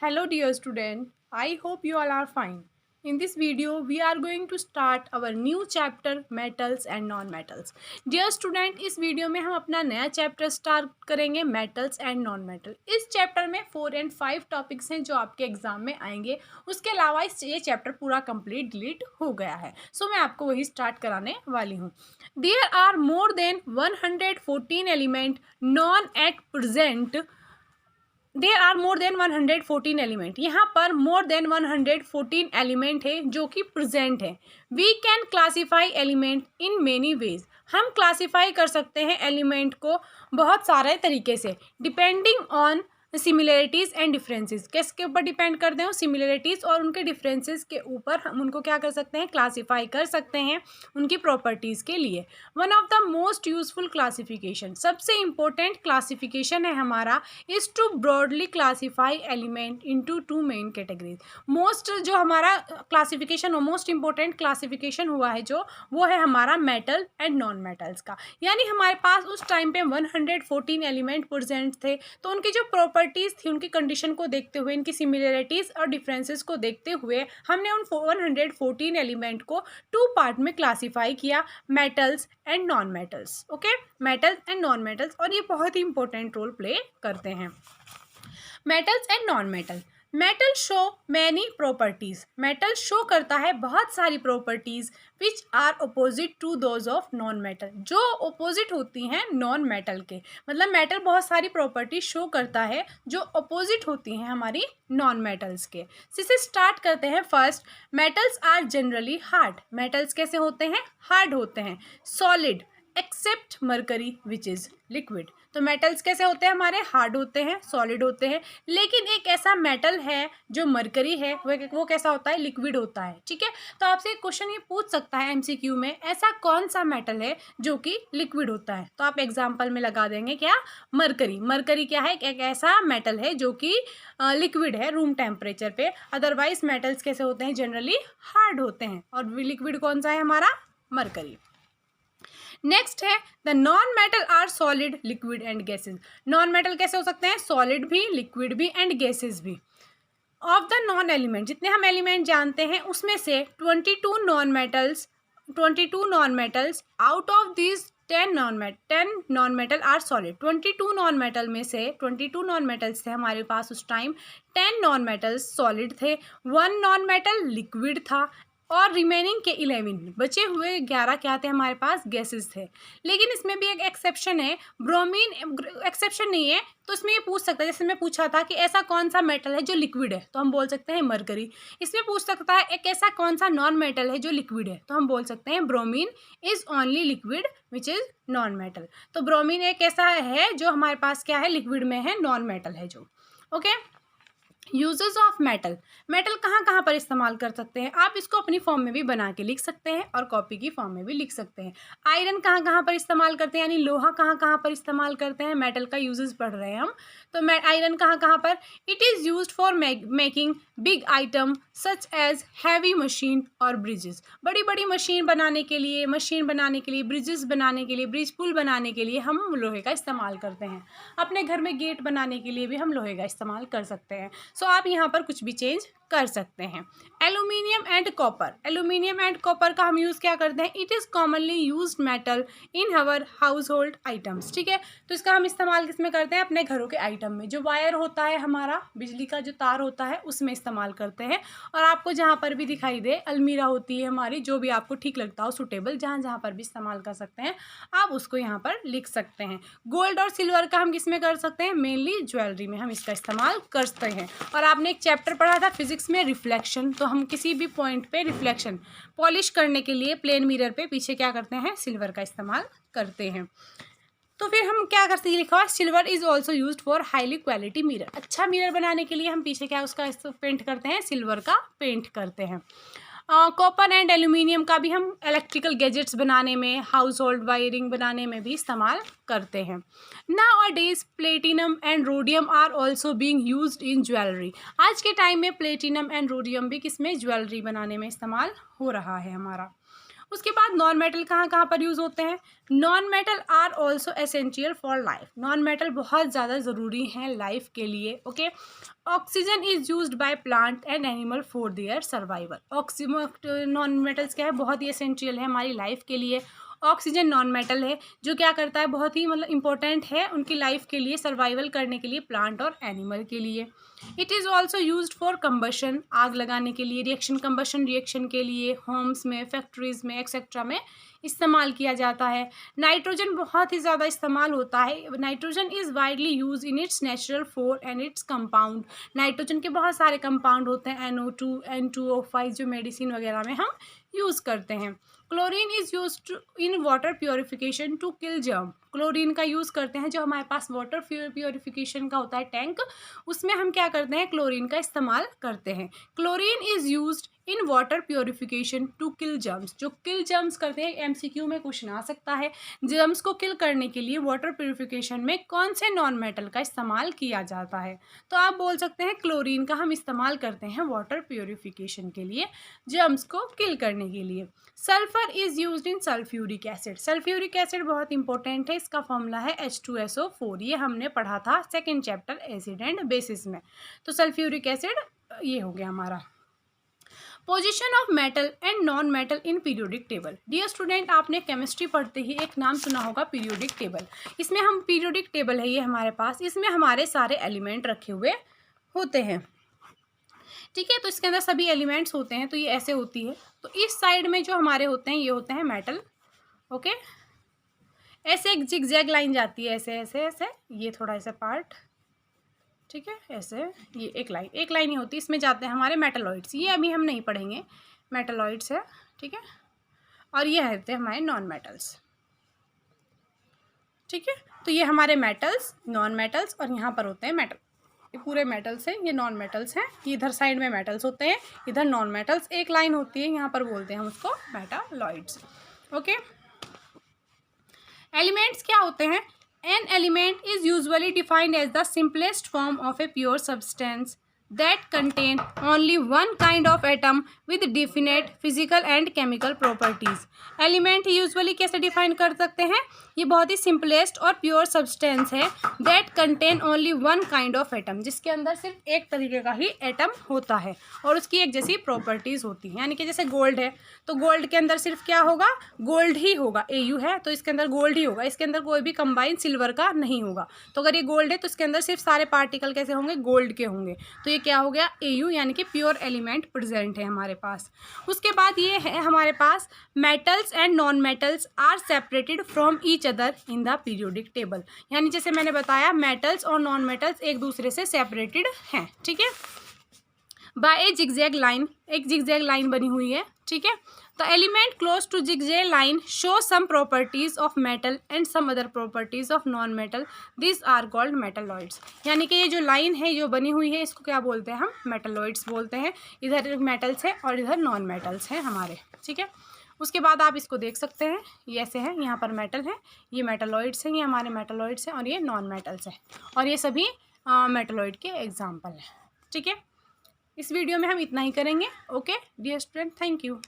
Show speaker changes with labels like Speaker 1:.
Speaker 1: Hello dear student, I hope you all are fine. In this video, we are going to start our new chapter metals and non-metals. Dear student, इस video में हम अपना नया chapter start करेंगे metals and non metal. इस chapter में 4 and 5 topics हैं जो आपके एग्जाम में आएंगे. उसके अलावा ये चैप्टर पूरा कंप्लीट डिलीट हो गया है. सो मैं आपको वही स्टार्ट कराने वाली हूँ. There are more than 114 element known at present. There are more than 114 element. यहाँ पर मोर देन 114 एलिमेंट है जो कि प्रेजेंट है. We can classify element in many ways. हम क्लासीफाई कर सकते हैं एलिमेंट को बहुत सारे तरीके से depending on similarities and differences. किसके ऊपर डिपेंड करते हैं? सिमिलरिटीज़ और उनके डिफरेंसेस के ऊपर हम उनको क्या कर सकते हैं? क्लासीफाई कर सकते हैं उनकी प्रॉपर्टीज़ के लिए. One of the most useful classification, सबसे इम्पोर्टेंट क्लासिफिकेशन है हमारा, is to broadly classify element into two main categories. Most जो हमारा क्लासिफिकेशन हो, मोस्ट इम्पोर्टेंट क्लासिफिकेशन हुआ है जो, वो है हमारा मेटल एंड नॉन मेटल्स का. यानी हमारे पास उस टाइम पे 114 एलिमेंट प्रेजेंट थे, तो उनकी जो प्रॉपर्टीज़ थी, उनकी कंडीशन को देखते हुए, इनकी सिमिलरिटीज़ और डिफरेंसेस को देखते हुए हमने उन 114 एलिमेंट को टू पार्ट में क्लासीफाई किया, metals and non metals. Okay, metals and non metals, और ये बहुत ही इंपॉर्टेंट रोल प्ले करते हैं. Metals and non metal. Metal show many properties. Metal show करता है बहुत सारी properties which are opposite to those of non metal, जो अपोजिट होती हैं नॉन मेटल के. मतलब मेटल बहुत सारी प्रॉपर्टीज शो करता है जो अपोजिट होती हैं हमारी नॉन मेटल्स के. इसे स्टार्ट करते हैं. First, metals are generally hard. Metals कैसे होते हैं? हार्ड होते हैं. Solid except mercury which is liquid. तो मेटल्स कैसे होते हैं? हमारे हार्ड होते हैं, सॉलिड होते हैं. लेकिन एक ऐसा मेटल है जो मरकरी है, वो कैसा होता है? लिक्विड होता है. ठीक है, तो आपसे एक क्वेश्चन ये पूछ सकता है एमसीक्यू में, ऐसा कौन सा मेटल है जो कि लिक्विड होता है? तो आप एग्जाम्पल में लगा देंगे क्या? मरकरी. मरकरी क्या है? एक ऐसा मेटल है जो कि लिक्विड है रूम टेम्परेचर पे. अदरवाइज मेटल्स कैसे होते हैं? जनरली हार्ड होते हैं. और लिक्विड कौन सा है हमारा? मरकरी. नेक्स्ट है the non metal are solid, liquid and gases. Non metal कैसे हो सकते हैं? सॉलिड भी, लिक्विड भी एंड गैसेज भी. ऑफ द नॉन एलिमेंट, जितने हम एलिमेंट जानते हैं उसमें से 22 non metals out of this 10 non metal are solid. 22 non metal में से 22 नॉन मेटल्स थे हमारे पास उस टाइम. 10 नॉन मेटल्स सॉलिड थे, 1 नॉन मेटल लिक्विड था, और रिमेनिंग के 11 बचे हुए 11 क्या थे हमारे पास? गैसेस थे. लेकिन इसमें भी एक एक्सेप्शन है. ब्रोमीन एक्सेप्शन नहीं है, तो इसमें ये पूछ सकता है, जैसे मैं पूछा था कि ऐसा कौन सा मेटल है जो लिक्विड है, तो हम बोल सकते हैं मरकरी. इसमें पूछ सकता है एक ऐसा कौन सा नॉन मेटल है जो लिक्विड है, तो हम बोल सकते हैं bromine is only liquid which is non metal. तो ब्रोमीन एक ऐसा है जो हमारे पास क्या है? लिक्विड में है, नॉन मेटल है जो. Okay, uses of metal. Metal कहाँ कहाँ पर इस्तेमाल कर सकते हैं? आप इसको अपनी फॉर्म में भी बना के लिख सकते हैं और कॉपी की फॉर्म में भी लिख सकते हैं. आयरन कहाँ कहाँ पर इस्तेमाल करते हैं, यानी लोहा कहाँ कहाँ पर इस्तेमाल करते हैं? मेटल का यूजेस पढ़ रहे हैं हम, तो आयरन कहाँ कहाँ पर? It is used for making big item such as heavy machine और ब्रिजेस. बड़ी बड़ी मशीन बनाने के लिए, ब्रिजेस बनाने के लिए, ब्रिज पुल बनाने के लिए हम लोहे का इस्तेमाल करते हैं. अपने घर में गेट बनाने के लिए भी हम लोहे का इस्तेमाल कर सकते हैं. सो आप यहाँ पर कुछ भी चेंज कर सकते हैं. Aluminium and copper. Aluminium and copper का हम यूज़ क्या करते हैं? It is commonly used metal in our household items. ठीक है, तो इसका हम इस्तेमाल किस में करते हैं? अपने घरों के आइटम में. जो वायर होता है हमारा, बिजली का जो तार होता है, उसमें इस्तेमाल करते हैं. और आपको जहाँ पर भी दिखाई दे, अलमीरा होती है हमारी, जो भी आपको ठीक लगता हो, सुटेबल, जहाँ जहाँ पर भी इस्तेमाल कर सकते हैं, आप उसको यहाँ पर लिख सकते हैं. गोल्ड और सिल्वर का हम किस में कर सकते हैं? मेनली ज्वेलरी में हम इसका इस्तेमाल करते हैं. और आपने एक चैप्टर पढ़ा था फिजिक्स में, रिफ्लेक्शन. तो हम किसी भी पॉइंट पे रिफ्लेक्शन पॉलिश करने के लिए प्लेन मिरर पे पीछे क्या करते हैं? सिल्वर का इस्तेमाल करते हैं. तो फिर हम क्या करते हैं? लिखा हुआ silver is also used for highly quality mirror. अच्छा मिरर बनाने के लिए हम पीछे क्या उसका पेंट करते हैं? सिल्वर का पेंट करते हैं. कॉपर एंड एल्यूमिनियम का भी हम इलेक्ट्रिकल गैजेट्स बनाने में, हाउस होल्ड वायरिंग बनाने में भी इस्तेमाल करते हैं. Nowadays platinum and rhodium are also being used in jewellery. आज के टाइम में प्लेटिनम एंड रोडियम भी किसमें? ज्वेलरी बनाने में इस्तेमाल हो रहा है हमारा. उसके बाद नॉन मेटल कहाँ कहाँ पर यूज़ होते हैं? Non metal are also essential for life. Non metal बहुत ज़्यादा ज़रूरी हैं लाइफ के लिए। Okay, oxygen is used by plant and animal for their survival. Oxygen non metals क्या है, बहुत ही एसेंशियल है हमारी लाइफ के लिए। ऑक्सीजन नॉन मेटल है जो क्या करता है, बहुत ही मतलब इंपॉर्टेंट है उनकी लाइफ के लिए, सर्वाइवल करने के लिए, प्लांट और एनिमल के लिए। It is also use for combustion, आग लगाने के लिए, रिएक्शन कम्बशन रिएक्शन के लिए, होम्स में, फैक्ट्रीज में एक्सेट्रा में इस्तेमाल किया जाता है। नाइट्रोजन बहुत ही ज़्यादा इस्तेमाल होता है। Nitrogen is widely use in its natural form and its compound. Nitrogen के बहुत सारे कंपाउंड होते हैं, NO2 N2O5 जो मेडिसिन वगैरह में हम यूज़ करते हैं। Chlorine is use in water purification to kill germ. Chlorine का यूज़ करते हैं, जो हमारे पास वाटर प्योरिफिकेशन का होता है टैंक, उसमें हम क्या करते हैं, क्लोरीन का इस्तेमाल करते हैं। Chlorine is used in water purification to kill germs. जो किल जर्म्स करते हैं, MCQ में क्वेश्चन आ सकता है, जर्म्स को किल करने के लिए वाटर प्योरिफिकेशन में कौन से नॉन मेटल का इस्तेमाल किया जाता है? तो आप बोल सकते हैं क्लोरीन का हम इस्तेमाल करते हैं वाटर प्योरिफिकेशन के लिए, जर्म्स को किल करने के लिए। Sulphur is used in sulphuric acid. Sulphuric acid बहुत इंपॉर्टेंट है, इसका फॉर्मूला है H2SO4। ये हमने पढ़ा था second chapter acid and bases में। तो सल्फ्यूरिक एसिड ये हो गया हमारा। Position of metal and non metal in periodic table. Dear student, आपने केमिस्ट्री पढ़ते ही एक नाम सुना होगा पीरियोडिक टेबल। इसमें हम पीरियोडिक टेबल है ये हमारे पास, इसमें हमारे सारे एलिमेंट रखे हुए होते हैं। ठीक है, तो इसके अंदर सभी एलिमेंट्स होते हैं। तो ये ऐसे होती है। तो इस साइड में जो हमारे होते हैं ये होते हैं मेटल। ओके, ऐसे एक जिगजैग लाइन जाती है, ऐसे ऐसे ऐसे, ये थोड़ा ऐसा पार्ट, ठीक है, ऐसे ये एक लाइन ही होती है। इसमें जाते हैं हमारे मेटलॉइड्स, ये अभी हम नहीं पढ़ेंगे, मेटलॉइड्स है, ठीक है। और ये रहते हैं हमारे नॉन मेटल्स, ठीक है। तो ये हमारे मेटल्स, नॉन मेटल्स, और यहाँ पर होते हैं मेटल। ये पूरे मेटल्स हैं, ये नॉन मेटल्स हैं। ये इधर साइड में मेटल्स होते हैं, इधर नॉन मेटल्स, एक लाइन होती है, यहाँ पर बोलते हैं हम उसको मेटालॉइड्स। ओके, एलिमेंट्स क्या होते हैं? An element is usually defined as the simplest form of a pure substance that contain only one kind of atom with definite physical and chemical properties। Element usually कैसे define कर सकते हैं? ये बहुत ही simplest और प्योर सब्सटेंस है that contain only one kind of atom, जिसके अंदर सिर्फ एक तरीके का ही एटम होता है और उसकी एक जैसी प्रॉपर्टीज़ होती हैं। यानी कि जैसे गोल्ड है तो गोल्ड के अंदर सिर्फ क्या होगा? गोल्ड ही होगा। AU है तो इसके अंदर गोल्ड ही होगा, इसके अंदर कोई भी कंबाइन सिल्वर का नहीं होगा। तो अगर ये गोल्ड है तो इसके अंदर सिर्फ सारे पार्टिकल कैसे होंगे? गोल्ड के होंगे। तो ये क्या हो गया? AU, यानी कि प्योर एलिमेंट प्रेजेंट है हमारे पास। उसके बाद ये है हमारे पास metals and non metals are separated from each other in the periodic table. यानी जैसे मैंने बताया मेटल्स और नॉन मेटल्स एक दूसरे से सेपरेटेड हैं, ठीक है, बाय ए जिगजैग लाइन। एक जिगजैग लाइन बनी हुई है, ठीक है। The element close to zigzag line show some properties of metal and some other properties of non-metal. These are called metalloids। यानी कि ये जो लाइन है जो बनी हुई है इसको क्या बोलते हैं? हम मेटलॉइड्स बोलते हैं। इधर मेटल्स है और इधर नॉन मेटल्स हैं हमारे, ठीक है। उसके बाद आप इसको देख सकते हैं, ये ऐसे है, यहाँ पर मेटल है, ये मेटलॉइड्स हैं, ये हमारे मेटलॉइड्स हैं, और ये नॉन मेटल्स हैं, और ये सभी मेटलॉइड के एग्जाम्पल हैं, ठीक है। इस वीडियो में हम इतना ही करेंगे। Okay dear student, thank you.